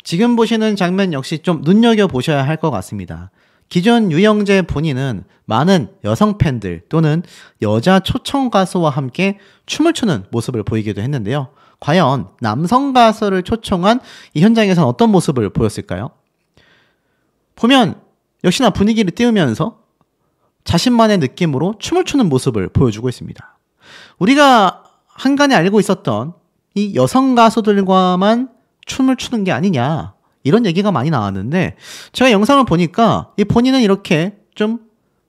지금 보시는 장면 역시 좀 눈여겨보셔야 할 것 같습니다. 기존 유영재 본인은 많은 여성 팬들 또는 여자 초청 가수와 함께 춤을 추는 모습을 보이기도 했는데요. 과연 남성 가수를 초청한 이 현장에서는 어떤 모습을 보였을까요? 보면 역시나 분위기를 띄우면서 자신만의 느낌으로 춤을 추는 모습을 보여주고 있습니다. 우리가 한간에 알고 있었던 이 여성 가수들과만 춤을 추는 게 아니냐, 이런 얘기가 많이 나왔는데, 제가 영상을 보니까 이 본인은 이렇게 좀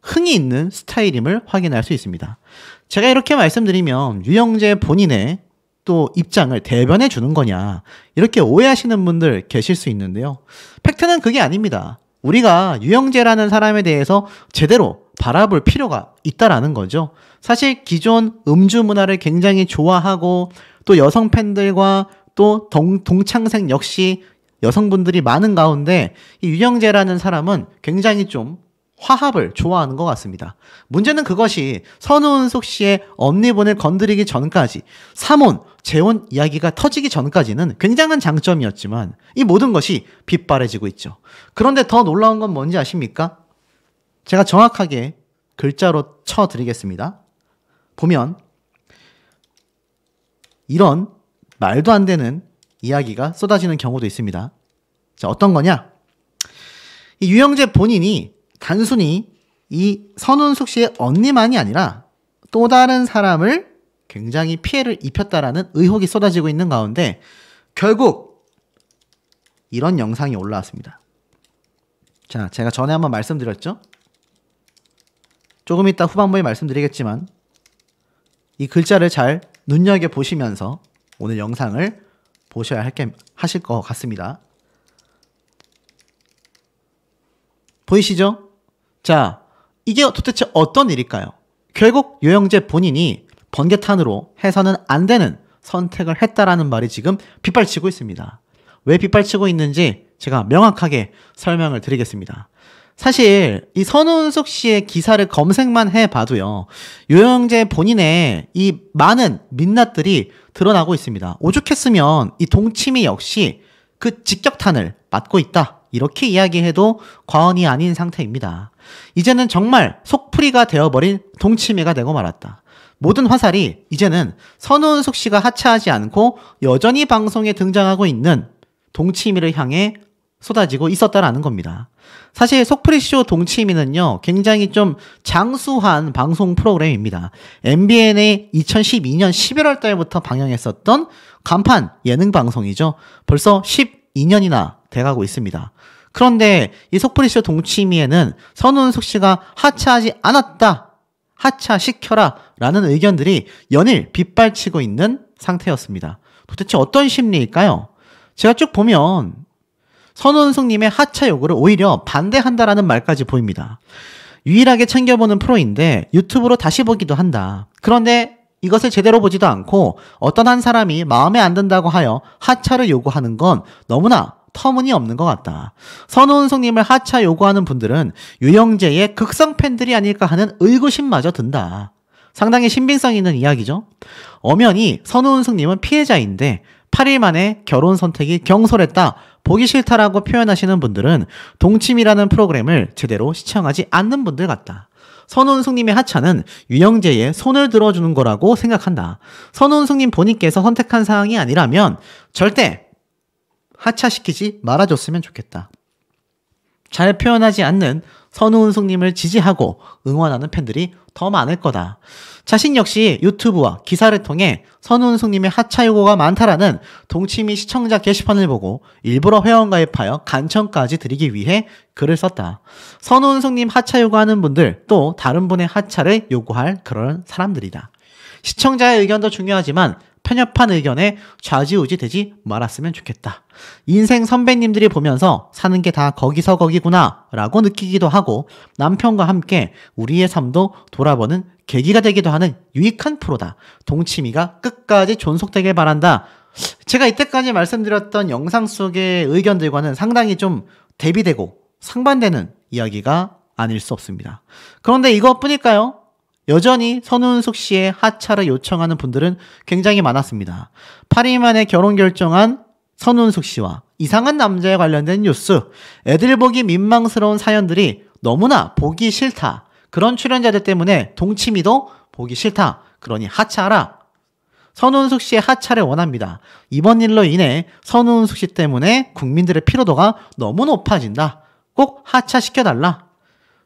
흥이 있는 스타일임을 확인할 수 있습니다. 제가 이렇게 말씀드리면 유영재 본인의 또 입장을 대변해 주는 거냐, 이렇게 오해하시는 분들 계실 수 있는데요. 팩트는 그게 아닙니다. 우리가 유영재라는 사람에 대해서 제대로 바라볼 필요가 있다라는 거죠. 사실 기존 음주 문화를 굉장히 좋아하고 또 여성 팬들과 또 동창생 역시 여성분들이 많은 가운데 이 유영재라는 사람은 굉장히 좀 화합을 좋아하는 것 같습니다. 문제는 그것이 선우은숙 씨의 언니분을 건드리기 전까지, 삼혼, 재혼 이야기가 터지기 전까지는 굉장한 장점이었지만 이 모든 것이 빗바래지고 있죠. 그런데 더 놀라운 건 뭔지 아십니까? 제가 정확하게 글자로 쳐드리겠습니다. 보면 이런 말도 안 되는 이야기가 쏟아지는 경우도 있습니다. 자, 어떤 거냐? 이 유영재 본인이 단순히 이 선운숙 씨의 언니만이 아니라 또 다른 사람을 굉장히 피해를 입혔다라는 의혹이 쏟아지고 있는 가운데 결국 이런 영상이 올라왔습니다. 자, 제가 전에 한번 말씀드렸죠? 조금 이따 후반부에 말씀드리겠지만 이 글자를 잘 눈여겨보시면서 오늘 영상을 보셔야 하실 것 같습니다. 보이시죠? 자, 이게 도대체 어떤 일일까요? 결국 유영재 본인이 번개탄으로 해서는 안 되는 선택을 했다라는 말이 지금 빗발치고 있습니다. 왜 빗발치고 있는지 제가 명확하게 설명을 드리겠습니다. 사실 이 선운숙 씨의 기사를 검색만 해봐도요, 유영재 본인의 이 많은 민낯들이 드러나고 있습니다. 오죽했으면 이 동치미 역시 그 직격탄을 맞고 있다, 이렇게 이야기해도 과언이 아닌 상태입니다. 이제는 정말 속풀이가 되어버린 동치미가 되고 말았다. 모든 화살이 이제는 선우은숙 씨가 하차하지 않고 여전히 방송에 등장하고 있는 동치미를 향해 쏟아지고 있었다라는 겁니다. 사실 속풀이쇼 동치미는요, 굉장히 좀 장수한 방송 프로그램입니다. MBN의 2012년 11월 달부터 방영했었던 간판 예능 방송이죠. 벌써 12년이나 돼가고 있습니다. 그런데 이 속풀이쇼 동치미에는 선우은숙 씨가 하차하지 않았다, 하차시켜라 라는 의견들이 연일 빗발치고 있는 상태였습니다. 도대체 어떤 심리일까요? 제가 쭉 보면 선우은숙님의 하차 요구를 오히려 반대한다라는 말까지 보입니다. 유일하게 챙겨보는 프로인데 유튜브로 다시 보기도 한다. 그런데 이것을 제대로 보지도 않고 어떤 한 사람이 마음에 안 든다고 하여 하차를 요구하는 건 너무나 터무니없는 것 같다. 선우은숙님을 하차 요구하는 분들은 유영재의 극성 팬들이 아닐까 하는 의구심마저 든다. 상당히 신빙성 있는 이야기죠. 엄연히 선우은숙님은 피해자인데 8일 만에 결혼 선택이 경솔했다, 보기 싫다라고 표현하시는 분들은 동침이라는 프로그램을 제대로 시청하지 않는 분들 같다. 선우은숙님의 하차는 유영재의 손을 들어주는 거라고 생각한다. 선우은숙님 본인께서 선택한 사항이 아니라면 절대 하차시키지 말아줬으면 좋겠다. 잘 표현하지 않는 선우은숙님을 지지하고 응원하는 팬들이 더 많을 거다. 자신 역시 유튜브와 기사를 통해 선우은숙님의 하차 요구가 많다라는 동치미 시청자 게시판을 보고 일부러 회원가입하여 간청까지 드리기 위해 글을 썼다. 선우은숙님 하차 요구하는 분들, 또 다른 분의 하차를 요구할 그런 사람들이다. 시청자의 의견도 중요하지만 편협한 의견에 좌지우지 되지 말았으면 좋겠다. 인생 선배님들이 보면서 사는 게 다 거기서 거기구나 라고 느끼기도 하고 남편과 함께 우리의 삶도 돌아보는 계기가 되기도 하는 유익한 프로다. 동치미가 끝까지 존속되길 바란다. 제가 이때까지 말씀드렸던 영상 속의 의견들과는 상당히 좀 대비되고 상반되는 이야기가 아닐 수 없습니다. 그런데 이것뿐일까요? 여전히 선우은숙 씨의 하차를 요청하는 분들은 굉장히 많았습니다. 8일 만에 결혼 결정한 선우은숙 씨와 이상한 남자에 관련된 뉴스, 애들 보기 민망스러운 사연들이 너무나 보기 싫다. 그런 출연자들 때문에 동치미도 보기 싫다. 그러니 하차하라. 선우은숙 씨의 하차를 원합니다. 이번 일로 인해 선우은숙 씨 때문에 국민들의 피로도가 너무 높아진다. 꼭 하차시켜달라.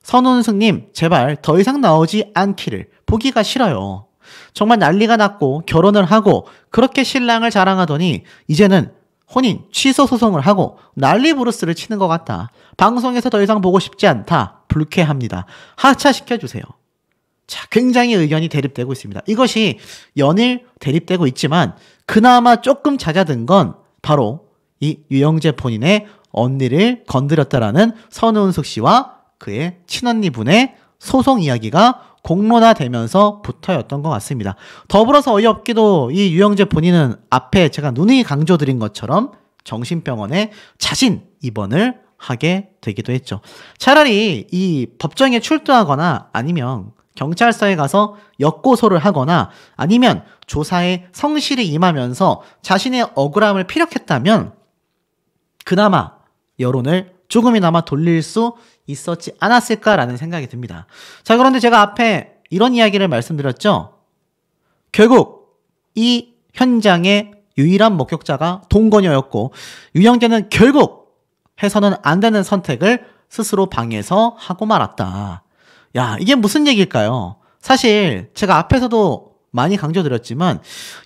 선우은숙님 제발 더 이상 나오지 않기를. 보기가 싫어요. 정말 난리가 났고 결혼을 하고 그렇게 신랑을 자랑하더니 이제는 혼인 취소 소송을 하고 난리 부르스를 치는 것 같다. 방송에서 더 이상 보고 싶지 않다. 불쾌합니다. 하차시켜주세요. 자, 굉장히 의견이 대립되고 있습니다. 이것이 연일 대립되고 있지만 그나마 조금 잦아든 건 바로 이 유영재 본인의 언니를 건드렸다라는 선우은숙 씨와 그의 친언니분의 소송 이야기가 공론화되면서부터였던 것 같습니다. 더불어서 어이없게도 이 유영재 본인은 앞에 제가 누누이 강조드린 것처럼 정신병원에 자진 입원을 하게 되기도 했죠. 차라리 이 법정에 출두하거나 아니면 경찰서에 가서 역고소를 하거나 아니면 조사에 성실히 임하면서 자신의 억울함을 피력했다면 그나마 여론을 조금이나마 돌릴 수 있었지 않았을까라는 생각이 듭니다. 자, 그런데 제가 앞에 이런 이야기를 말씀드렸죠. 결국 이 현장의 유일한 목격자가 동거녀였고 유영재는 결국 해서는 안 되는 선택을 스스로 방에서 하고 말았다. 야, 이게 무슨 얘기일까요? 사실 제가 앞에서도 많이 강조드렸지만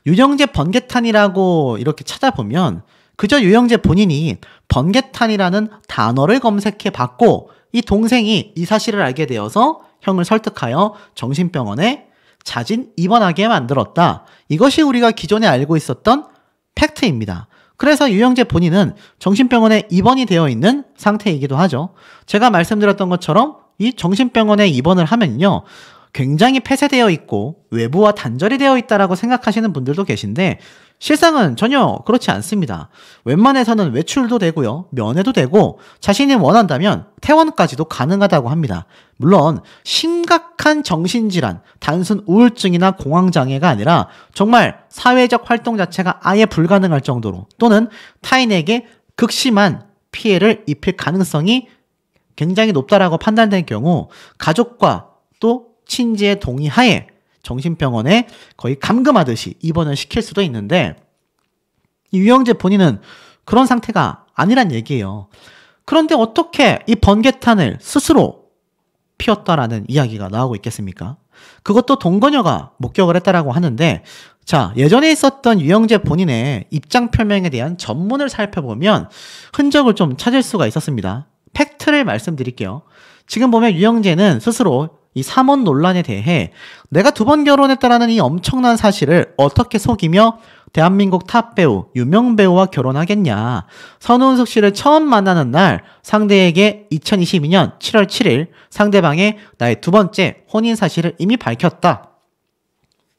유영재 번개탄이라고 이렇게 찾아보면 그저 유영재 본인이 번개탄이라는 단어를 검색해 봤고 이 동생이 이 사실을 알게 되어서 형을 설득하여 정신병원에 자진 입원하게 만들었다. 이것이 우리가 기존에 알고 있었던 팩트입니다. 그래서 유영재 본인은 정신병원에 입원이 되어 있는 상태이기도 하죠. 제가 말씀드렸던 것처럼 이 정신병원에 입원을 하면요, 굉장히 폐쇄되어 있고 외부와 단절이 되어 있다라고 생각하시는 분들도 계신데 실상은 전혀 그렇지 않습니다. 웬만해서는 외출도 되고요, 면회도 되고 자신이 원한다면 퇴원까지도 가능하다고 합니다. 물론 심각한 정신질환, 단순 우울증이나 공황장애가 아니라 정말 사회적 활동 자체가 아예 불가능할 정도로 또는 타인에게 극심한 피해를 입힐 가능성이 굉장히 높다라고 판단된 경우 가족과 또 친지의 동의하에 정신병원에 거의 감금하듯이 입원을 시킬 수도 있는데 이 유영재 본인은 그런 상태가 아니란 얘기예요. 그런데 어떻게 이 번개탄을 스스로 피웠다라는 이야기가 나오고 있겠습니까? 그것도 동거녀가 목격을 했다라고 하는데 자, 예전에 있었던 유영재 본인의 입장 표명에 대한 전문을 살펴보면 흔적을 좀 찾을 수가 있었습니다. 팩트를 말씀드릴게요. 지금 보면 유영재는 스스로 이 삼원 논란에 대해 내가 2번 결혼했다라는 이 엄청난 사실을 어떻게 속이며 대한민국 탑 배우, 유명 배우와 결혼하겠냐. 선우은숙 씨를 처음 만나는 날 상대에게 2022년 7월 7일 상대방의 나의 2번째 혼인 사실을 이미 밝혔다.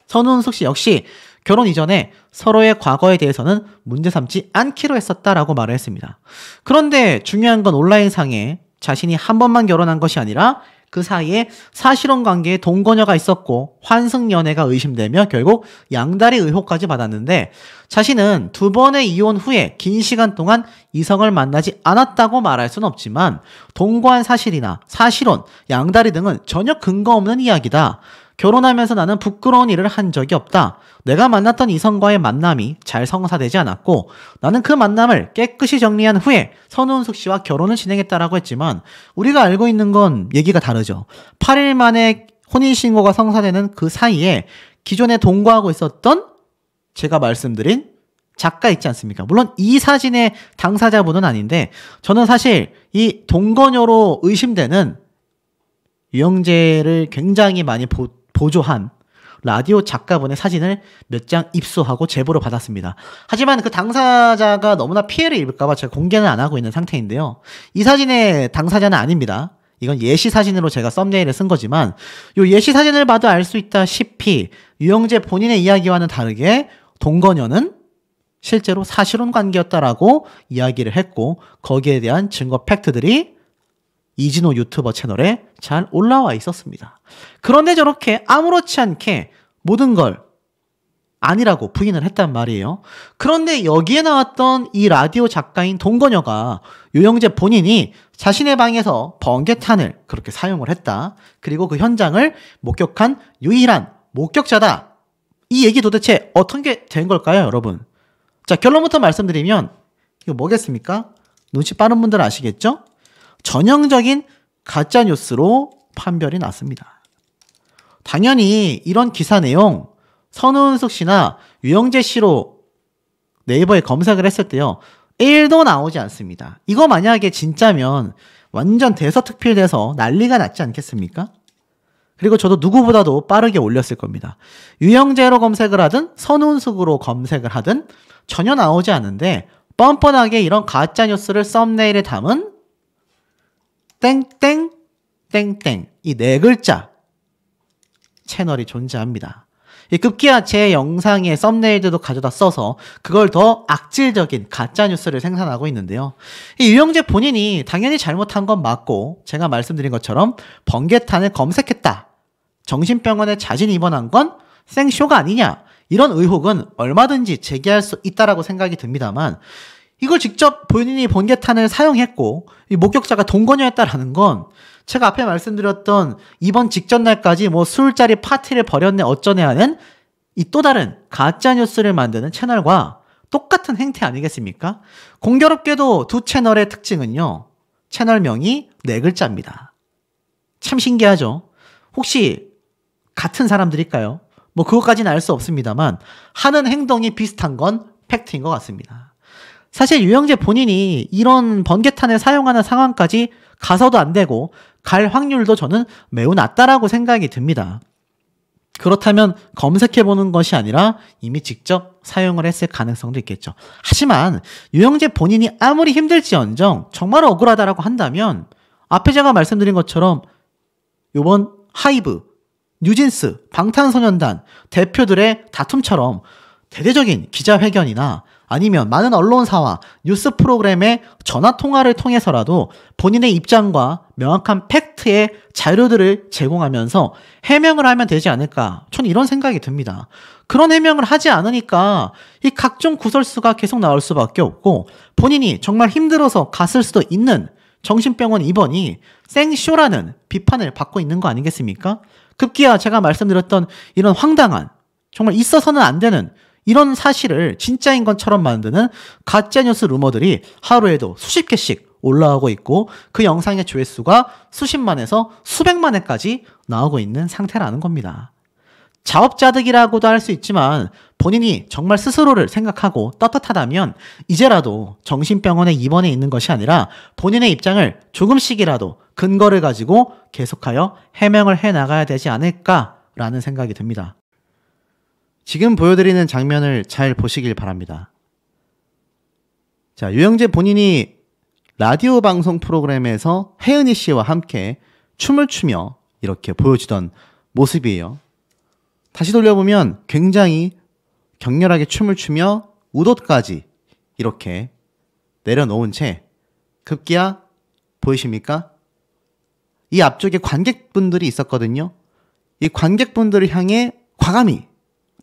선우은숙 씨 역시 결혼 이전에 서로의 과거에 대해서는 문제 삼지 않기로 했었다라고 말을 했습니다. 그런데 중요한 건 온라인상에 자신이 한 번만 결혼한 것이 아니라 그 사이에 사실혼 관계에 동거녀가 있었고 환승연애가 의심되며 결국 양다리 의혹까지 받았는데 자신은 2번의 이혼 후에 긴 시간 동안 이성을 만나지 않았다고 말할 수는 없지만 동거한 사실이나 사실혼, 양다리 등은 전혀 근거 없는 이야기다. 결혼하면서 나는 부끄러운 일을 한 적이 없다. 내가 만났던 이성과의 만남이 잘 성사되지 않았고 나는 그 만남을 깨끗이 정리한 후에 선우은숙 씨와 결혼을 진행했다라고 했지만 우리가 알고 있는 건 얘기가 다르죠. 8일 만에 혼인신고가 성사되는 그 사이에 기존에 동거하고 있었던 제가 말씀드린 작가 있지 않습니까? 물론 이 사진의 당사자분은 아닌데 저는 사실 이 동거녀로 의심되는 유영재를 굉장히 많이 보조한 라디오 작가분의 사진을 몇 장 입수하고 제보를 받았습니다. 하지만 그 당사자가 너무나 피해를 입을까봐 제가 공개는 안 하고 있는 상태인데요. 이 사진의 당사자는 아닙니다. 이건 예시 사진으로 제가 썸네일을 쓴 거지만 이 예시 사진을 봐도 알 수 있다시피 유영재 본인의 이야기와는 다르게 동거녀는 실제로 사실혼 관계였다라고 이야기를 했고 거기에 대한 증거 팩트들이 이진호 유튜버 채널에 잘 올라와 있었습니다. 그런데 저렇게 아무렇지 않게 모든 걸 아니라고 부인을 했단 말이에요. 그런데 여기에 나왔던 이 라디오 작가인 동건녀가 유영재 본인이 자신의 방에서 번개탄을 그렇게 사용을 했다. 그리고 그 현장을 목격한 유일한 목격자다. 이 얘기 도대체 어떤 게 된 걸까요, 여러분? 자, 결론부터 말씀드리면 이거 뭐겠습니까? 눈치 빠른 분들 아시겠죠? 전형적인 가짜뉴스로 판별이 났습니다. 당연히 이런 기사 내용 선우은숙 씨나 유영재 씨로 네이버에 검색을 했을 때요, 1도 나오지 않습니다. 이거 만약에 진짜면 완전 대서특필돼서 난리가 났지 않겠습니까? 그리고 저도 누구보다도 빠르게 올렸을 겁니다. 유영재로 검색을 하든 선우은숙으로 검색을 하든 전혀 나오지 않는데 뻔뻔하게 이런 가짜뉴스를 썸네일에 담은 땡땡 땡땡 이 네 글자 채널이 존재합니다. 이 급기야 제 영상의 썸네일들도 가져다 써서 그걸 더 악질적인 가짜뉴스를 생산하고 있는데요. 이 유영재 본인이 당연히 잘못한 건 맞고 제가 말씀드린 것처럼 번개탄을 검색했다. 정신병원에 자진 입원한 건 생쇼가 아니냐. 이런 의혹은 얼마든지 제기할 수 있다라고 생각이 듭니다만 이걸 직접 본인이 번개탄을 사용했고 이 목격자가 동거녀였다라는 건 제가 앞에 말씀드렸던 이번 직전 날까지 뭐 술자리 파티를 벌였네 어쩌네 하는 이 또 다른 가짜뉴스를 만드는 채널과 똑같은 행태 아니겠습니까? 공교롭게도 두 채널의 특징은요. 채널명이 네 글자입니다. 참 신기하죠? 혹시 같은 사람들일까요? 뭐 그것까지는 알 수 없습니다만 하는 행동이 비슷한 건 팩트인 것 같습니다. 사실 유영재 본인이 이런 번개탄을 사용하는 상황까지 가서도 안 되고 갈 확률도 저는 매우 낮다라고 생각이 듭니다. 그렇다면 검색해보는 것이 아니라 이미 직접 사용을 했을 가능성도 있겠죠. 하지만 유영재 본인이 아무리 힘들지언정 정말 억울하다라고 한다면 앞에 제가 말씀드린 것처럼 이번 하이브, 뉴진스, 방탄소년단 대표들의 다툼처럼 대대적인 기자회견이나 아니면 많은 언론사와 뉴스 프로그램의 전화통화를 통해서라도 본인의 입장과 명확한 팩트의 자료들을 제공하면서 해명을 하면 되지 않을까. 저는 이런 생각이 듭니다. 그런 해명을 하지 않으니까 이 각종 구설수가 계속 나올 수밖에 없고 본인이 정말 힘들어서 갔을 수도 있는 정신병원 입원이 생쇼라는 비판을 받고 있는 거 아니겠습니까? 급기야 제가 말씀드렸던 이런 황당한 정말 있어서는 안 되는 이런 사실을 진짜인 것처럼 만드는 가짜뉴스 루머들이 하루에도 수십 개씩 올라오고 있고 그 영상의 조회수가 수십만에서 수백만회까지 나오고 있는 상태라는 겁니다. 자업자득이라고도 할 수 있지만 본인이 정말 스스로를 생각하고 떳떳하다면 이제라도 정신병원에 입원해 있는 것이 아니라 본인의 입장을 조금씩이라도 근거를 가지고 계속하여 해명을 해나가야 되지 않을까라는 생각이 듭니다. 지금 보여드리는 장면을 잘 보시길 바랍니다. 자, 유영재 본인이 라디오 방송 프로그램에서 혜은이 씨와 함께 춤을 추며 이렇게 보여주던 모습이에요. 다시 돌려보면 굉장히 격렬하게 춤을 추며 우도까지 이렇게 내려놓은 채 급기야 보이십니까? 이 앞쪽에 관객분들이 있었거든요. 이 관객분들을 향해 과감히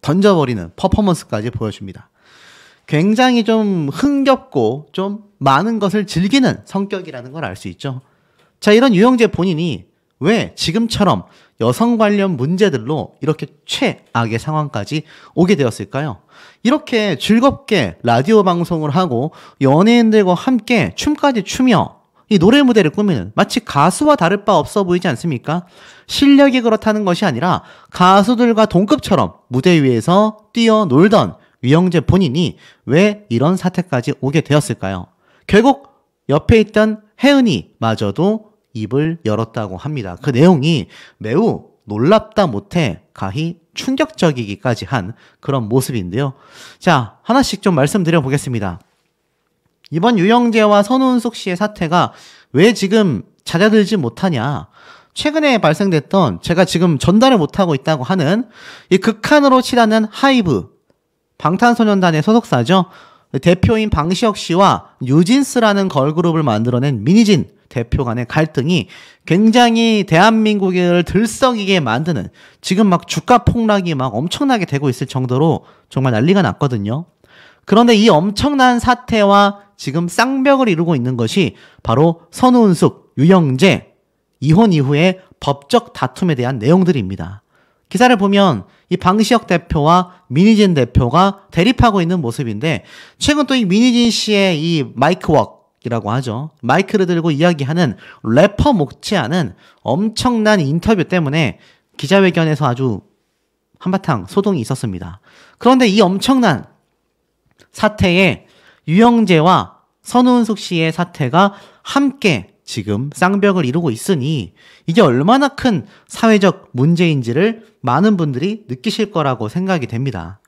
던져버리는 퍼포먼스까지 보여줍니다. 굉장히 좀 흥겹고 좀 많은 것을 즐기는 성격이라는 걸 알 수 있죠. 자, 이런 유영재 본인이 왜 지금처럼 여성 관련 문제들로 이렇게 최악의 상황까지 오게 되었을까요? 이렇게 즐겁게 라디오 방송을 하고 연예인들과 함께 춤까지 추며 이 노래 무대를 꾸미는 마치 가수와 다를 바 없어 보이지 않습니까? 실력이 그렇다는 것이 아니라 가수들과 동급처럼 무대 위에서 뛰어놀던 유영재 본인이 왜 이런 사태까지 오게 되었을까요? 결국 옆에 있던 혜은이마저도 입을 열었다고 합니다. 그 내용이 매우 놀랍다 못해 가히 충격적이기까지 한 그런 모습인데요. 자, 하나씩 좀 말씀드려 보겠습니다. 이번 유영재와 선우은숙 씨의 사태가 왜 지금 잦아들지 못하냐? 최근에 발생됐던 제가 지금 전달을 못하고 있다고 하는 이 극한으로 치닫는 하이브, 방탄소년단의 소속사죠. 대표인 방시혁 씨와 뉴진스라는 걸그룹을 만들어낸 민희진 대표 간의 갈등이 굉장히 대한민국을 들썩이게 만드는, 지금 막 주가 폭락이 막 엄청나게 되고 있을 정도로 정말 난리가 났거든요. 그런데 이 엄청난 사태와 지금 쌍벽을 이루고 있는 것이 바로 선우은숙, 유영재 이혼 이후의 법적 다툼에 대한 내용들입니다. 기사를 보면 이 방시혁 대표와 민희진 대표가 대립하고 있는 모습인데, 최근 또 이 민희진 씨의 이 마이크 웍이라고 하죠. 마이크를 들고 이야기하는 래퍼 못지않은 엄청난 인터뷰 때문에 기자회견에서 아주 한바탕 소동이 있었습니다. 그런데 이 엄청난 사태에 유영재와 선우은숙 씨의 사태가 함께 지금 쌍벽을 이루고 있으니 이게 얼마나 큰 사회적 문제인지를 많은 분들이 느끼실 거라고 생각이 됩니다.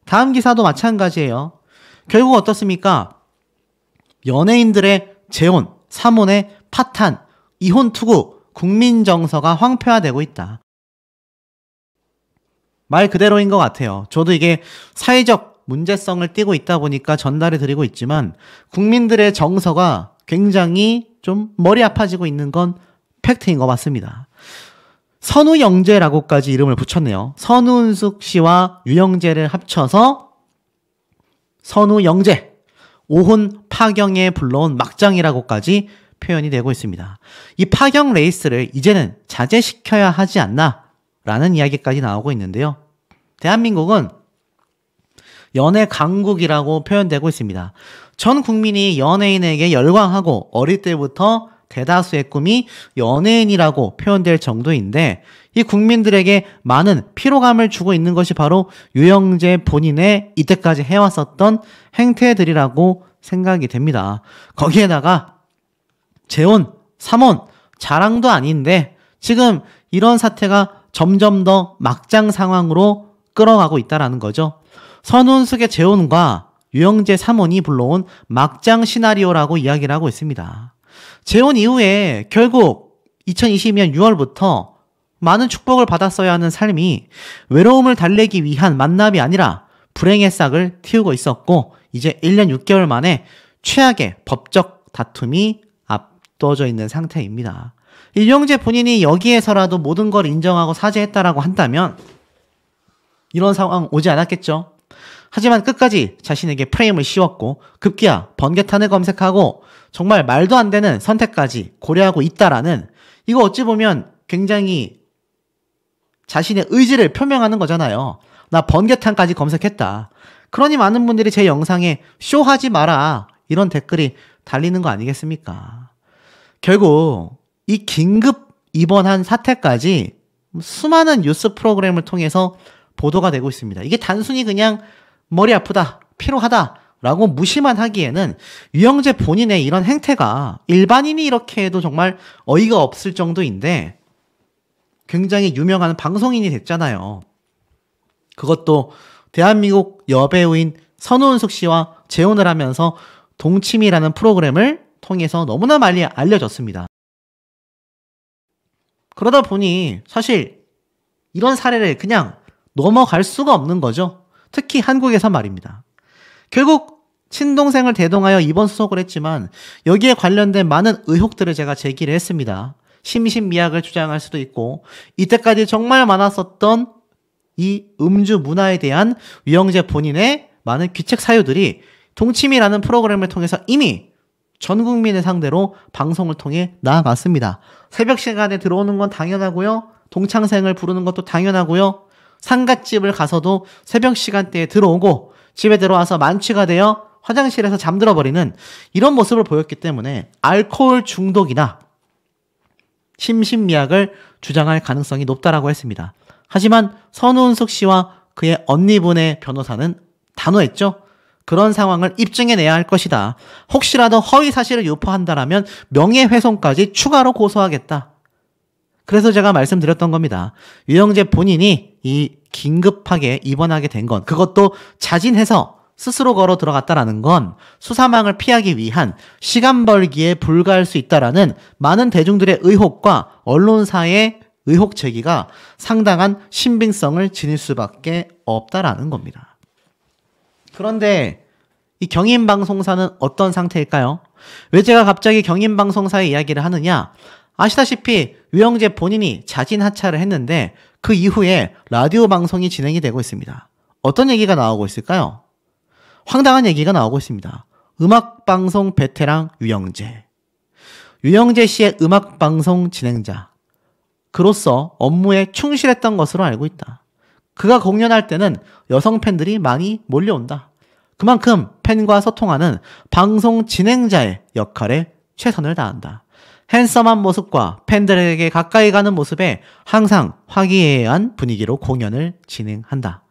다음 기사도 마찬가지예요. 결국 어떻습니까? 연예인들의 재혼, 삼혼의 파탄, 이혼 투구, 국민 정서가 황폐화되고 있다. 말 그대로인 것 같아요. 저도 이게 사회적 문제성을 띠고 있다 보니까 전달해 드리고 있지만, 국민들의 정서가 굉장히 좀 머리 아파지고 있는 건 팩트인 것 같습니다. 선우영재라고까지 이름을 붙였네요. 선우은숙 씨와 유영재를 합쳐서 선우영재, 오혼 파경에 불러온 막장이라고까지 표현이 되고 있습니다. 이 파경 레이스를 이제는 자제시켜야 하지 않나 라는 이야기까지 나오고 있는데요. 대한민국은 연애 강국이라고 표현되고 있습니다. 전 국민이 연예인에게 열광하고 어릴 때부터 대다수의 꿈이 연예인이라고 표현될 정도인데, 이 국민들에게 많은 피로감을 주고 있는 것이 바로 유영재 본인의 이때까지 해왔었던 행태들이라고 생각이 됩니다. 거기에다가 재혼, 삼혼, 자랑도 아닌데 지금 이런 사태가 점점 더 막장 상황으로 끌어가고 있다는 거죠. 선우은숙의 재혼과 유영재 삼혼이 불러온 막장 시나리오라고 이야기를 하고 있습니다. 재혼 이후에 결국 2022년 6월부터 많은 축복을 받았어야 하는 삶이 외로움을 달래기 위한 만남이 아니라 불행의 싹을 틔우고 있었고, 이제 1년 6개월 만에 최악의 법적 다툼이 앞두어져 있는 상태입니다. 유영재 본인이 여기에서라도 모든 걸 인정하고 사죄했다라고 한다면 이런 상황 오지 않았겠죠. 하지만 끝까지 자신에게 프레임을 씌웠고 급기야 번개탄을 검색하고 정말 말도 안 되는 선택까지 고려하고 있다라는, 이거 어찌 보면 굉장히 자신의 의지를 표명하는 거잖아요. 나 번개탄까지 검색했다. 그러니 많은 분들이 제 영상에 쇼하지 마라 이런 댓글이 달리는 거 아니겠습니까? 결국 이 긴급 입원한 사태까지 수많은 뉴스 프로그램을 통해서 보도가 되고 있습니다. 이게 단순히 그냥 머리 아프다, 피로하다 라고 무시만 하기에는 유영재 본인의 이런 행태가 일반인이 이렇게 해도 정말 어이가 없을 정도인데, 굉장히 유명한 방송인이 됐잖아요. 그것도 대한민국 여배우인 선우은숙 씨와 재혼을 하면서 동치미라는 프로그램을 통해서 너무나 많이 알려졌습니다. 그러다 보니 사실 이런 사례를 그냥 넘어갈 수가 없는 거죠. 특히 한국에서 말입니다. 결국 친동생을 대동하여 입원 수속을 했지만 여기에 관련된 많은 의혹들을 제가 제기를 했습니다. 심신미약을 주장할 수도 있고, 이때까지 정말 많았었던 이 음주 문화에 대한 유영재 본인의 많은 귀책 사유들이 동치미라는 프로그램을 통해서 이미 전 국민을 상대로 방송을 통해 나아갔습니다. 새벽 시간에 들어오는 건 당연하고요. 동창생을 부르는 것도 당연하고요. 상갓집을 가서도 새벽 시간대에 들어오고 집에 들어와서 만취가 되어 화장실에서 잠들어 버리는 이런 모습을 보였기 때문에 알코올 중독이나 심신미약을 주장할 가능성이 높다라고 했습니다. 하지만 선우은숙 씨와 그의 언니분의 변호사는 단호했죠. 그런 상황을 입증해내야 할 것이다. 혹시라도 허위 사실을 유포한다라면 명예훼손까지 추가로 고소하겠다. 그래서 제가 말씀드렸던 겁니다. 유영재 본인이 이 긴급하게 입원하게 된 건, 그것도 자진해서 스스로 걸어 들어갔다라는 건 수사망을 피하기 위한 시간 벌기에 불과할 수 있다라는 많은 대중들의 의혹과 언론사의 의혹 제기가 상당한 신빙성을 지닐 수밖에 없다라는 겁니다. 그런데 이 경인방송사는 어떤 상태일까요? 왜 제가 갑자기 경인방송사의 이야기를 하느냐? 아시다시피 유영재 본인이 자진 하차를 했는데 그 이후에 라디오 방송이 진행이 되고 있습니다. 어떤 얘기가 나오고 있을까요? 황당한 얘기가 나오고 있습니다. 음악방송 베테랑 유영재. 유영재 씨의 음악방송 진행자. 그로서 업무에 충실했던 것으로 알고 있다. 그가 공연할 때는 여성 팬들이 많이 몰려온다. 그만큼 팬과 소통하는 방송 진행자의 역할에 최선을 다한다. 핸섬한 모습과 팬들에게 가까이 가는 모습에 항상 화기애애한 분위기로 공연을 진행한다.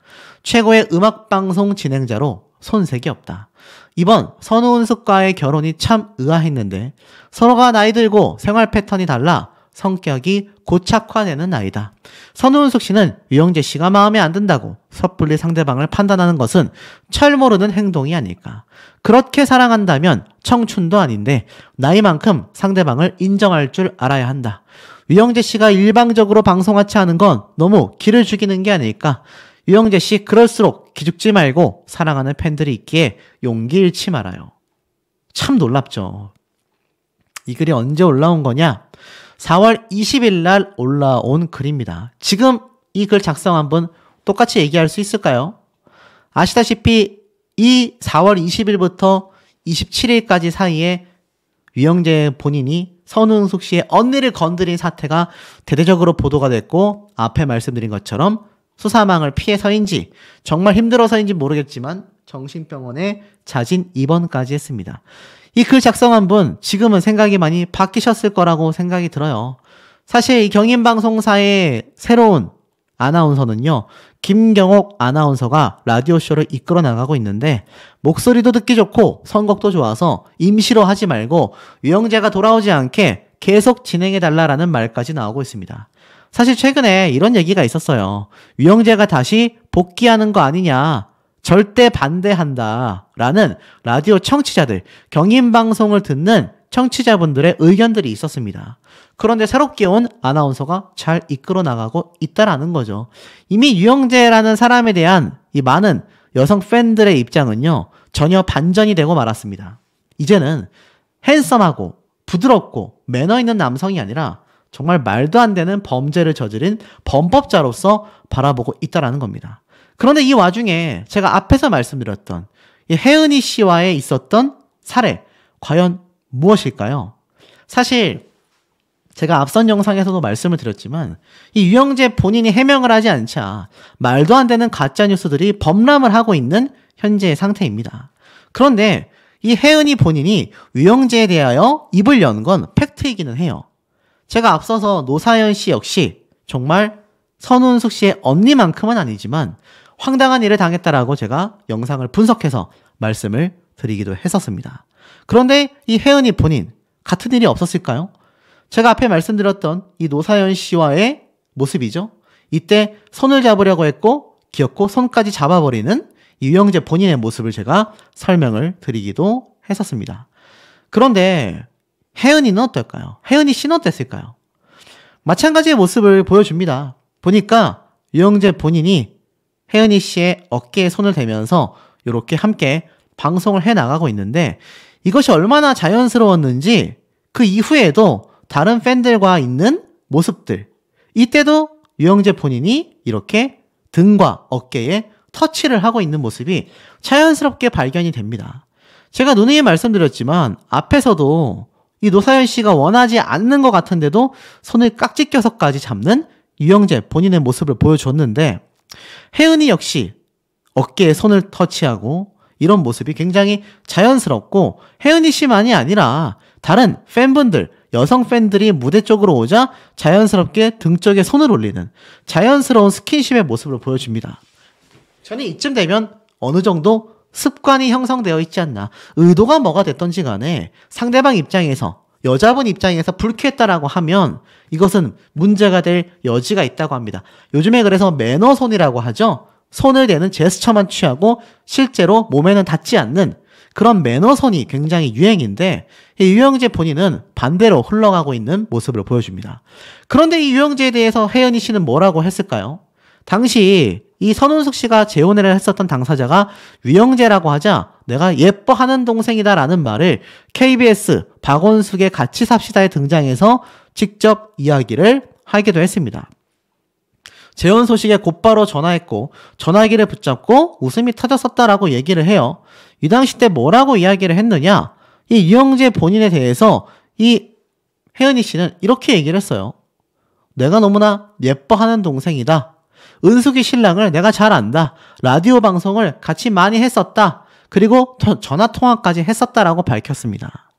최고의 음악방송 진행자로 손색이 없다. 이번 선우은숙과의 결혼이 참 의아했는데 서로가 나이 들고 생활 패턴이 달라 성격이 고착화되는 나이다. 선우은숙 씨는 유영재 씨가 마음에 안 든다고 섣불리 상대방을 판단하는 것은 철 모르는 행동이 아닐까. 그렇게 사랑한다면 청춘도 아닌데 나이만큼 상대방을 인정할 줄 알아야 한다. 유영재 씨가 일방적으로 방송하지 않은 건 너무 기를 죽이는 게 아닐까. 유영재 씨 그럴수록 기죽지 말고 사랑하는 팬들이 있기에 용기 잃지 말아요. 참 놀랍죠. 이 글이 언제 올라온 거냐? 4월 20일 날 올라온 글입니다. 지금 이 글 작성한 분 똑같이 얘기할 수 있을까요? 아시다시피 이 4월 20일부터 27일까지 사이에 유영재 본인이 선우은숙 씨의 언니를 건드린 사태가 대대적으로 보도가 됐고 앞에 말씀드린 것처럼 수사망을 피해서인지 정말 힘들어서인지 모르겠지만 정신병원에 자진 입원까지 했습니다. 이 글 작성한 분 지금은 생각이 많이 바뀌셨을 거라고 생각이 들어요. 사실 이 경인방송사의 새로운 아나운서는요. 김경옥 아나운서가 라디오쇼를 이끌어 나가고 있는데 목소리도 듣기 좋고 선곡도 좋아서 임시로 하지 말고 유영재가 돌아오지 않게 계속 진행해달라라는 말까지 나오고 있습니다. 사실 최근에 이런 얘기가 있었어요. 유영재가 다시 복귀하는 거 아니냐. 절대 반대한다. 라는 라디오 청취자들, 경인방송을 듣는 청취자분들의 의견들이 있었습니다. 그런데 새롭게 온 아나운서가 잘 이끌어 나가고 있다라는 거죠. 이미 유영재라는 사람에 대한 이 많은 여성 팬들의 입장은요. 전혀 반전이 되고 말았습니다. 이제는 핸섬하고 부드럽고 매너 있는 남성이 아니라 정말 말도 안 되는 범죄를 저지른 범법자로서 바라보고 있다라는 겁니다. 그런데 이 와중에 제가 앞에서 말씀드렸던 이 혜은이 씨와의 있었던 사례, 과연 무엇일까요? 사실 제가 앞선 영상에서도 말씀을 드렸지만 이 유영재 본인이 해명을 하지 않자 말도 안 되는 가짜뉴스들이 범람을 하고 있는 현재의 상태입니다. 그런데 이 혜은이 본인이 유영재에 대하여 입을 연 건 팩트이기는 해요. 제가 앞서서 노사연 씨 역시 정말 선우은숙 씨의 언니만큼은 아니지만 황당한 일을 당했다라고 제가 영상을 분석해서 말씀을 드리기도 했었습니다. 그런데 이 혜은이 본인 같은 일이 없었을까요? 제가 앞에 말씀드렸던 이 노사연 씨와의 모습이죠. 이때 손을 잡으려고 했고 기었고 손까지 잡아버리는 이 유영재 본인의 모습을 제가 설명을 드리기도 했었습니다. 그런데 혜은이는 어떨까요? 혜은이 씨는 어땠을까요? 마찬가지의 모습을 보여줍니다. 보니까 유영재 본인이 혜은이 씨의 어깨에 손을 대면서 이렇게 함께 방송을 해나가고 있는데 이것이 얼마나 자연스러웠는지 그 이후에도 다른 팬들과 있는 모습들, 이때도 유영재 본인이 이렇게 등과 어깨에 터치를 하고 있는 모습이 자연스럽게 발견이 됩니다. 제가 누누이 말씀드렸지만 앞에서도 이 노사연 씨가 원하지 않는 것 같은데도 손을 깍지 껴서까지 잡는 유영재 본인의 모습을 보여줬는데 혜은이 역시 어깨에 손을 터치하고 이런 모습이 굉장히 자연스럽고 혜은이 씨만이 아니라 다른 팬분들, 여성 팬들이 무대 쪽으로 오자 자연스럽게 등 쪽에 손을 올리는 자연스러운 스킨십의 모습을 보여줍니다. 저는 이쯤 되면 어느 정도 습관이 형성되어 있지 않나. 의도가 뭐가 됐던지 간에 상대방 입장에서, 여자분 입장에서 불쾌했다라고 하면 이것은 문제가 될 여지가 있다고 합니다. 요즘에 그래서 매너손이라고 하죠. 손을 대는 제스처만 취하고 실제로 몸에는 닿지 않는 그런 매너손이 굉장히 유행인데 이 유영재 본인은 반대로 흘러가고 있는 모습을 보여줍니다. 그런데 이 유영재에 대해서 혜연이 씨는 뭐라고 했을까요? 당시 이 선운숙 씨가 재혼을 했었던 당사자가 유영재라고 하자 내가 예뻐하는 동생이다라는 말을 KBS 박원숙의 같이 삽시다에 등장해서 직접 이야기를 하기도 했습니다. 재혼 소식에 곧바로 전화했고 전화기를 붙잡고 웃음이 터졌었다라고 얘기를 해요. 이 당시 때 뭐라고 이야기를 했느냐? 이 유영재 본인에 대해서 이 혜은이 씨는 이렇게 얘기를 했어요. 내가 너무나 예뻐하는 동생이다. 은숙이 신랑을 내가 잘 안다. 라디오 방송을 같이 많이 했었다. 그리고 전화통화까지 했었다라고 밝혔습니다.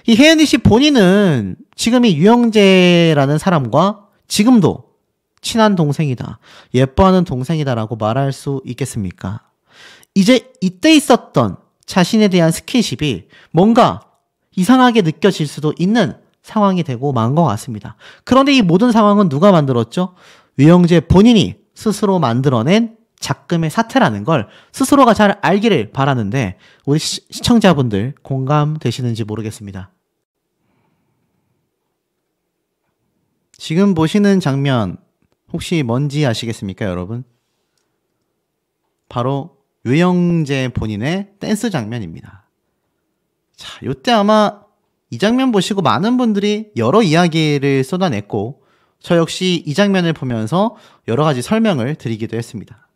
이 혜은이 씨 본인은 지금 이 유영재라는 사람과 지금도 친한 동생이다. 예뻐하는 동생이다라고 말할 수 있겠습니까? 이제 이때 있었던 자신에 대한 스킨십이 뭔가 이상하게 느껴질 수도 있는 상황이 되고 만 것 같습니다. 그런데 이 모든 상황은 누가 만들었죠? 유영재 본인이 스스로 만들어낸 작금의 사태라는 걸 스스로가 잘 알기를 바라는데 우리 시청자분들 공감되시는지 모르겠습니다. 지금 보시는 장면 혹시 뭔지 아시겠습니까, 여러분? 바로 유영재 본인의 댄스 장면입니다. 자, 요때 아마 이 장면 보시고 많은 분들이 여러 이야기를 쏟아냈고 저 역시 이 장면을 보면서 여러 가지 설명을 드리기도 했습니다.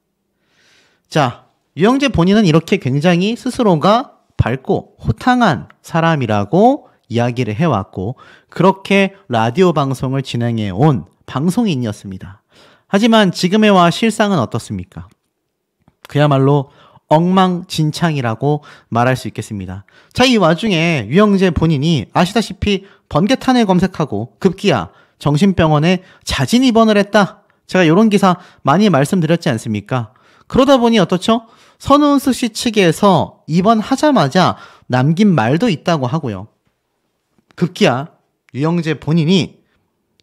자, 유영재 본인은 이렇게 굉장히 스스로가 밝고 호탕한 사람이라고 이야기를 해왔고 그렇게 라디오 방송을 진행해 온 방송인이었습니다. 하지만 지금의 와 실상은 어떻습니까? 그야말로 엉망진창이라고 말할 수 있겠습니다. 자, 이 와중에 유영재 본인이 아시다시피 번개탄을 검색하고 급기야 정신병원에 자진 입원을 했다. 제가 이런 기사 많이 말씀드렸지 않습니까? 그러다 보니 어떻죠? 선우은숙 씨 측에서 입원하자마자 남긴 말도 있다고 하고요. 급기야 유영재 본인이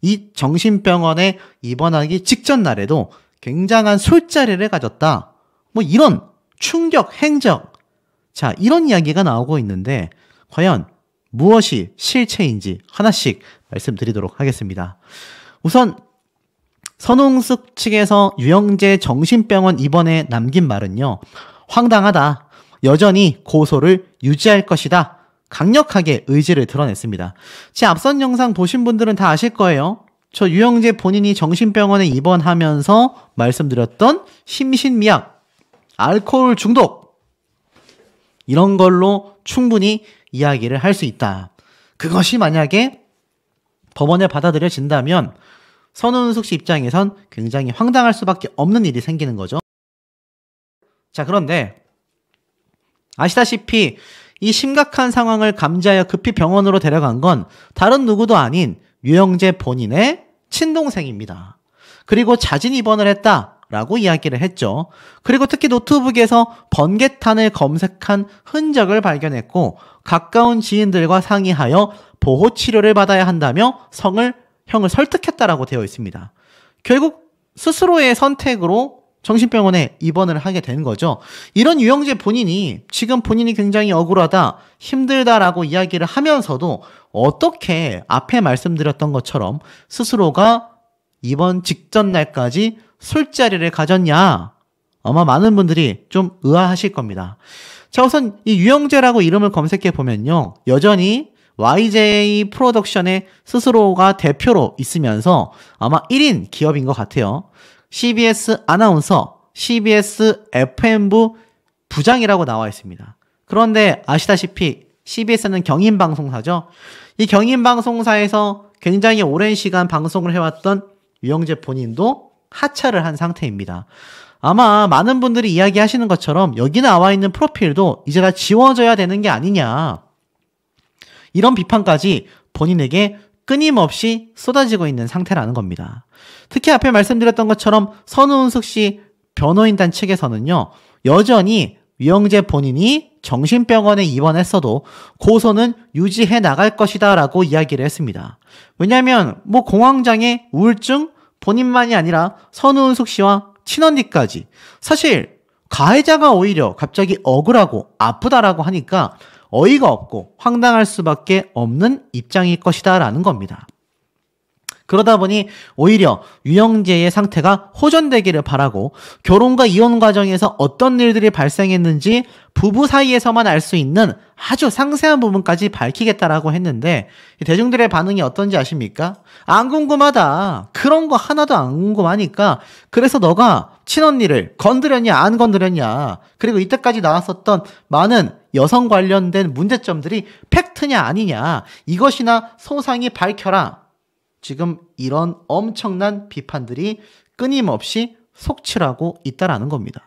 이 정신병원에 입원하기 직전 날에도 굉장한 술자리를 가졌다. 뭐 이런 충격 행적. 자, 이런 이야기가 나오고 있는데 과연 무엇이 실체인지 하나씩 말씀드리도록 하겠습니다. 우선 선웅숙 측에서 유영재 정신병원 입원에 남긴 말은요. 황당하다. 여전히 고소를 유지할 것이다. 강력하게 의지를 드러냈습니다. 제 앞선 영상 보신 분들은 다 아실 거예요. 저 유영재 본인이 정신병원에 입원하면서 말씀드렸던 심신미약, 알코올 중독 이런 걸로 충분히 이야기를 할 수 있다. 그것이 만약에 법원에 받아들여진다면 선우은숙 씨 입장에선 굉장히 황당할 수밖에 없는 일이 생기는 거죠. 자, 그런데 아시다시피 이 심각한 상황을 감지하여 급히 병원으로 데려간 건 다른 누구도 아닌 유영재 본인의 친동생입니다. 그리고 자진 입원을 했다라고 이야기를 했죠. 그리고 특히 노트북에서 번개탄을 검색한 흔적을 발견했고 가까운 지인들과 상의하여 보호치료를 받아야 한다며 형을 설득했다라고 되어 있습니다. 결국 스스로의 선택으로 정신병원에 입원을 하게 된 거죠. 이런 유영재 본인이 지금 본인이 굉장히 억울하다, 힘들다라고 이야기를 하면서도 어떻게 앞에 말씀드렸던 것처럼 스스로가 입원 직전 날까지 술자리를 가졌냐? 아마 많은 분들이 좀 의아하실 겁니다. 자, 우선 이 유영재라고 이름을 검색해 보면요. 여전히 YJ 프로덕션의 스스로가 대표로 있으면서 아마 1인 기업인 것 같아요. CBS 아나운서, CBS FM부 부장이라고 나와 있습니다. 그런데 아시다시피 CBS는 경인방송사죠. 이 경인방송사에서 굉장히 오랜 시간 방송을 해왔던 유영재 본인도 하차를 한 상태입니다. 아마 많은 분들이 이야기하시는 것처럼 여기 나와 있는 프로필도 이제 다 지워져야 되는 게 아니냐. 이런 비판까지 본인에게 끊임없이 쏟아지고 있는 상태라는 겁니다. 특히 앞에 말씀드렸던 것처럼 선우은숙 씨 변호인단 측에서는요. 여전히 유영재 본인이 정신병원에 입원했어도 고소는 유지해 나갈 것이다 라고 이야기를 했습니다. 왜냐하면 공황장애, 우울증 본인만이 아니라 선우은숙 씨와 친언니까지 사실 가해자가 오히려 갑자기 억울하고 아프다라고 하니까 어이가 없고 황당할 수밖에 없는 입장일 것이다 라는 겁니다. 그러다 보니 오히려 유영재의 상태가 호전되기를 바라고 결혼과 이혼 과정에서 어떤 일들이 발생했는지 부부 사이에서만 알 수 있는 아주 상세한 부분까지 밝히겠다라고 했는데 대중들의 반응이 어떤지 아십니까? 안 궁금하다. 그런 거 하나도 안 궁금하니까 그래서 너가 친언니를 건드렸냐 안 건드렸냐 그리고 이때까지 나왔었던 많은 여성 관련된 문제점들이 팩트냐 아니냐 이것이나 소상히 밝혀라. 지금 이런 엄청난 비판들이 끊임없이 속출하고 있다라는 겁니다.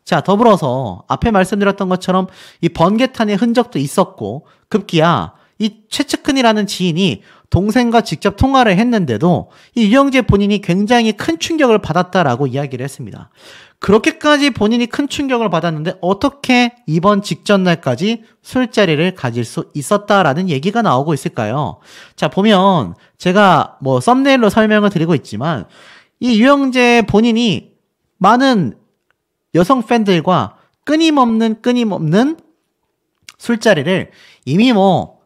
자, 더불어서 앞에 말씀드렸던 것처럼 이 번개탄의 흔적도 있었고 급기야 이 최측근이라는 지인이 동생과 직접 통화를 했는데도 이 유영재 본인이 굉장히 큰 충격을 받았다라고 이야기를 했습니다. 그렇게까지 본인이 큰 충격을 받았는데 어떻게 이번 직전 날까지 술자리를 가질 수 있었다라는 얘기가 나오고 있을까요? 자, 보면 제가 뭐 썸네일로 설명을 드리고 있지만 이 유영재 본인이 많은 여성 팬들과 끊임없는 술자리를 이미 뭐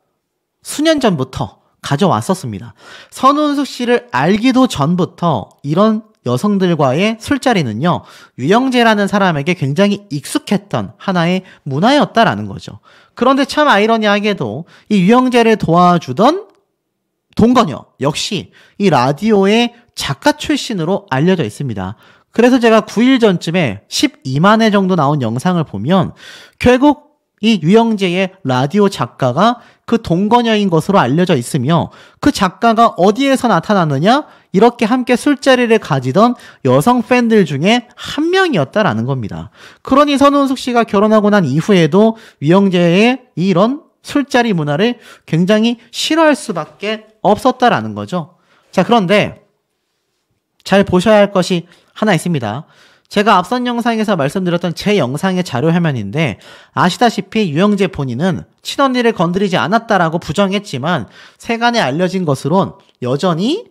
수년 전부터 가져왔었습니다. 선운숙 씨를 알기도 전부터 이런 여성들과의 술자리는요, 유영재라는 사람에게 굉장히 익숙했던 하나의 문화였다라는 거죠. 그런데 참 아이러니하게도 이 유영재를 도와주던 동거녀 역시 이 라디오의 작가 출신으로 알려져 있습니다. 그래서 제가 9일 전쯤에 12만 회 정도 나온 영상을 보면 결국 이 유영재의 라디오 작가가 그 동거녀인 것으로 알려져 있으며 그 작가가 어디에서 나타났느냐? 이렇게 함께 술자리를 가지던 여성 팬들 중에 한 명이었다라는 겁니다. 그러니 선운숙 씨가 결혼하고 난 이후에도 유영재의 이런 술자리 문화를 굉장히 싫어할 수밖에 없었다라는 거죠. 자, 그런데 잘 보셔야 할 것이 하나 있습니다. 제가 앞선 영상에서 말씀드렸던 제 영상의 자료 화면인데 아시다시피 유영재 본인은 친언니를 건드리지 않았다라고 부정했지만 세간에 알려진 것으론 여전히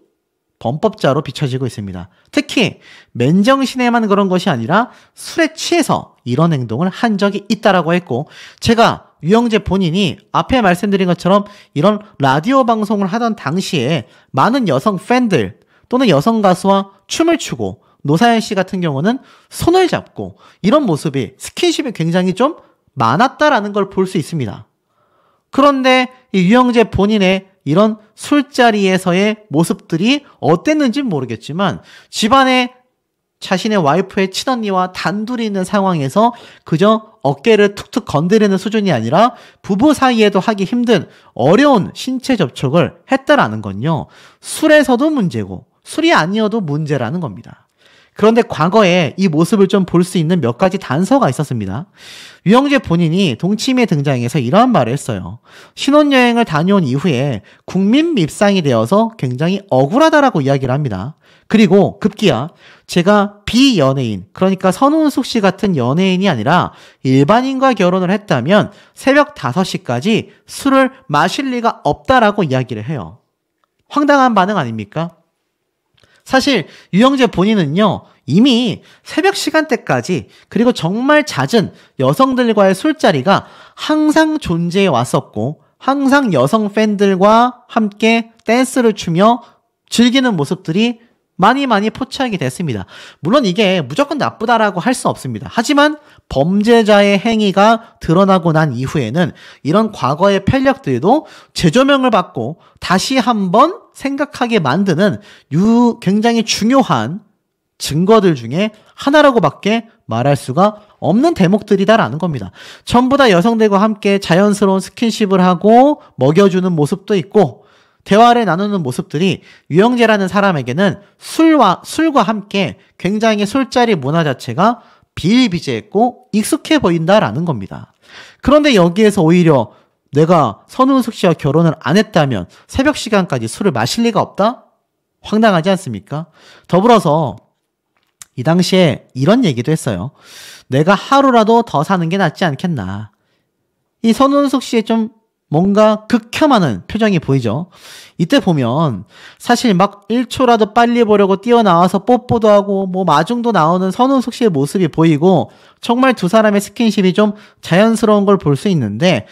범법자로 비춰지고 있습니다. 특히 맨정신에만 그런 것이 아니라 술에 취해서 이런 행동을 한 적이 있다라고 했고 제가 유영재 본인이 앞에 말씀드린 것처럼 이런 라디오 방송을 하던 당시에 많은 여성 팬들 또는 여성 가수와 춤을 추고 노사연 씨 같은 경우는 손을 잡고 이런 모습이 스킨십이 굉장히 좀 많았다라는 걸 볼 수 있습니다. 그런데 이 유영재 본인의 이런 술자리에서의 모습들이 어땠는지는 모르겠지만 집안에 자신의 와이프의 친언니와 단둘이 있는 상황에서 그저 어깨를 툭툭 건드리는 수준이 아니라 부부 사이에도 하기 힘든 어려운 신체 접촉을 했다라는 건요. 술에서도 문제고 술이 아니어도 문제라는 겁니다. 그런데 과거에 이 모습을 좀 볼 수 있는 몇 가지 단서가 있었습니다. 유영재 본인이 동치미에 등장해서 이러한 말을 했어요. 신혼여행을 다녀온 이후에 국민 밉상이 되어서 굉장히 억울하다라고 이야기를 합니다. 그리고 급기야 제가 비연예인, 그러니까 선운숙 씨 같은 연예인이 아니라 일반인과 결혼을 했다면 새벽 5시까지 술을 마실 리가 없다라고 이야기를 해요. 황당한 반응 아닙니까? 사실 유영재 본인은요 이미 새벽 시간대까지 그리고 정말 잦은 여성들과의 술자리가 항상 존재해 왔었고 항상 여성 팬들과 함께 댄스를 추며 즐기는 모습들이 많이 포착이 됐습니다. 물론 이게 무조건 나쁘다라고 할 수 없습니다. 하지만 범죄자의 행위가 드러나고 난 이후에는 이런 과거의 편력들도 재조명을 받고 다시 한번 생각하게 만드는 굉장히 중요한 증거들 중에 하나라고밖에 말할 수가 없는 대목들이다라는 겁니다. 전부 다 여성들과 함께 자연스러운 스킨십을 하고 먹여주는 모습도 있고 대화를 나누는 모습들이 유영재라는 사람에게는 술과 함께 굉장히 술자리 문화 자체가 비일비재했고 익숙해 보인다라는 겁니다. 그런데 여기에서 오히려 내가 선운숙 씨와 결혼을 안 했다면 새벽 시간까지 술을 마실 리가 없다? 황당하지 않습니까? 더불어서 이 당시에 이런 얘기도 했어요. 내가 하루라도 더 사는 게 낫지 않겠나. 이 선운숙 씨의 좀 뭔가 극혐하는 표정이 보이죠. 이때 보면 사실 막 1초라도 빨리 보려고 뛰어나와서 뽀뽀도 하고 뭐 마중도 나오는 선운숙 씨의 모습이 보이고 정말 두 사람의 스킨십이 좀 자연스러운 걸 볼 수 있는데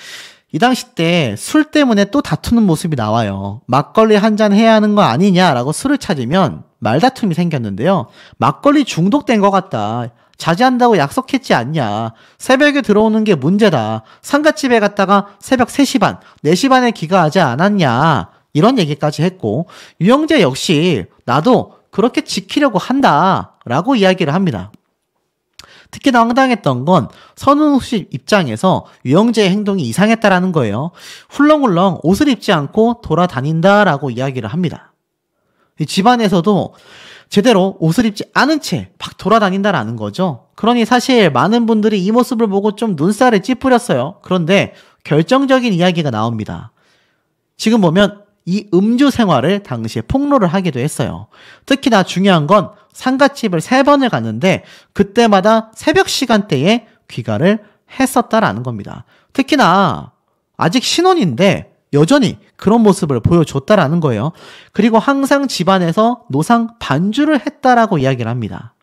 이 당시 때 술 때문에 또 다투는 모습이 나와요. 막걸리 한 잔 해야 하는 거 아니냐라고 술을 찾으면 말다툼이 생겼는데요. 막걸리 중독된 것 같다. 자제한다고 약속했지 않냐. 새벽에 들어오는 게 문제다. 상가집에 갔다가 새벽 3시 반, 4시 반에 귀가하지 않았냐. 이런 얘기까지 했고 유영재 역시 나도 그렇게 지키려고 한다 라고 이야기를 합니다. 특히나 황당했던 건 선우숙 씨 입장에서 유영재의 행동이 이상했다라는 거예요. 훌렁훌렁 옷을 입지 않고 돌아다닌다라고 이야기를 합니다. 이 집안에서도 제대로 옷을 입지 않은 채 막 돌아다닌다라는 거죠. 그러니 사실 많은 분들이 이 모습을 보고 좀 눈살을 찌푸렸어요. 그런데 결정적인 이야기가 나옵니다. 지금 보면 이 음주 생활을 당시에 폭로를 하기도 했어요. 특히나 중요한 건 상가집을 3번을 갔는데 그때마다 새벽 시간대에 귀가를 했었다라는 겁니다. 특히나 아직 신혼인데 여전히 그런 모습을 보여줬다라는 거예요. 그리고 항상 집안에서 노상 반주를 했다라고 이야기를 합니다.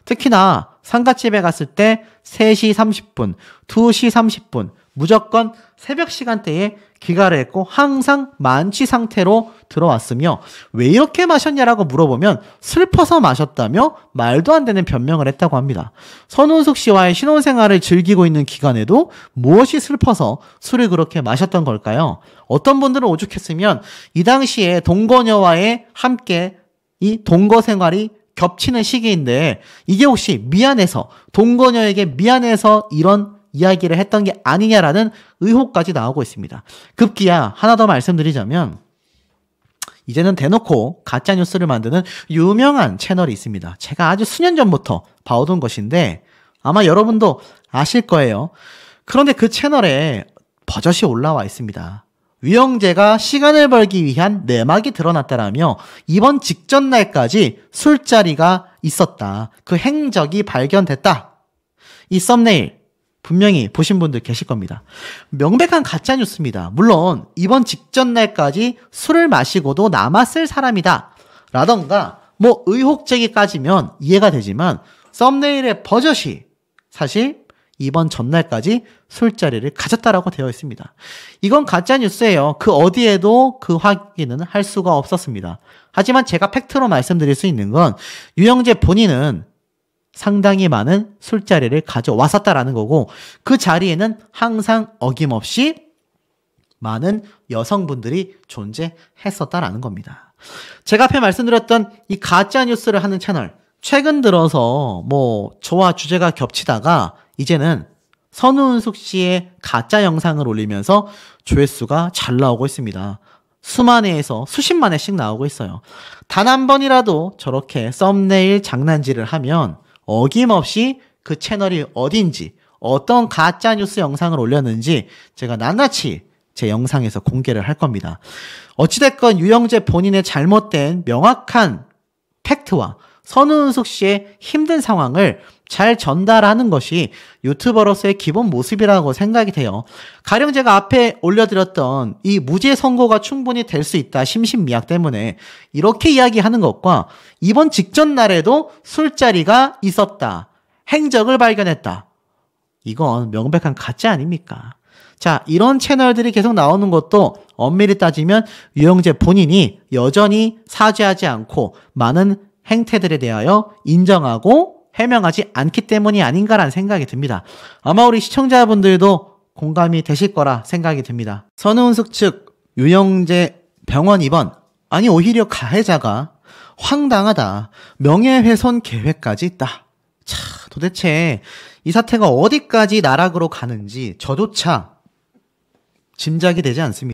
특히나 상가집에 갔을 때 3시 30분, 2시 30분 무조건 새벽 시간대에 귀가를 했고 항상 만취 상태로 들어왔으며 왜 이렇게 마셨냐라고 물어보면 슬퍼서 마셨다며 말도 안 되는 변명을 했다고 합니다. 선우숙 씨와의 신혼생활을 즐기고 있는 기간에도 무엇이 슬퍼서 술을 그렇게 마셨던 걸까요? 어떤 분들은 오죽했으면 이 당시에 동거녀와의 함께 이 동거 생활이 겹치는 시기인데 이게 혹시 미안해서 동거녀에게 미안해서 이런 이야기를 했던 게 아니냐라는 의혹까지 나오고 있습니다. 급기야 하나 더 말씀드리자면 이제는 대놓고 가짜뉴스를 만드는 유명한 채널이 있습니다. 제가 아주 수년 전부터 봐오던 것인데 아마 여러분도 아실 거예요. 그런데 그 채널에 버젓이 올라와 있습니다. 유영재가 시간을 벌기 위한 내막이 드러났다라며 이번 직전 날까지 술자리가 있었다. 그 행적이 발견됐다. 이 썸네일 분명히 보신 분들 계실 겁니다. 명백한 가짜뉴스입니다. 물론 이번 직전 날까지 술을 마시고도 남았을 사람이다 라던가 뭐 의혹 제기까지면 이해가 되지만 썸네일의 버젓이 사실 이번 전날까지 술자리를 가졌다라고 되어 있습니다. 이건 가짜뉴스예요. 그 어디에도 그 확인은 할 수가 없었습니다. 하지만 제가 팩트로 말씀드릴 수 있는 건 유영재 본인은 상당히 많은 술자리를 가져왔었다라는 거고 그 자리에는 항상 어김없이 많은 여성분들이 존재했었다라는 겁니다. 제가 앞에 말씀드렸던 이 가짜뉴스를 하는 채널 최근 들어서 뭐 저와 주제가 겹치다가 이제는 선우은숙 씨의 가짜 영상을 올리면서 조회수가 잘 나오고 있습니다. 수만 회에서 수십만 회씩 나오고 있어요. 단 한 번이라도 저렇게 썸네일 장난질을 하면 어김없이 그 채널이 어딘지 어떤 가짜뉴스 영상을 올렸는지 제가 낱낱이 제 영상에서 공개를 할 겁니다. 어찌됐건 유영재 본인의 잘못된 명확한 팩트와 선우은숙 씨의 힘든 상황을 잘 전달하는 것이 유튜버로서의 기본 모습이라고 생각이 돼요. 가령 제가 앞에 올려드렸던 이 무죄 선고가 충분히 될 수 있다 심신미약 때문에 이렇게 이야기하는 것과 이번 직전 날에도 술자리가 있었다, 행적을 발견했다, 이건 명백한 가짜 아닙니까? 자, 이런 채널들이 계속 나오는 것도 엄밀히 따지면 유영재 본인이 여전히 사죄하지 않고 많은 행태들에 대하여 인정하고 해명하지 않기 때문이 아닌가라는 생각이 듭니다. 아마 우리 시청자분들도 공감이 되실 거라 생각이 듭니다. 선우은숙 측 유영재 병원 입원, 아니 오히려 가해자가 황당하다, 명예훼손 계획까지 있다. 차, 도대체 이 사태가 어디까지 나락으로 가는지 저조차 짐작이 되지 않습니다.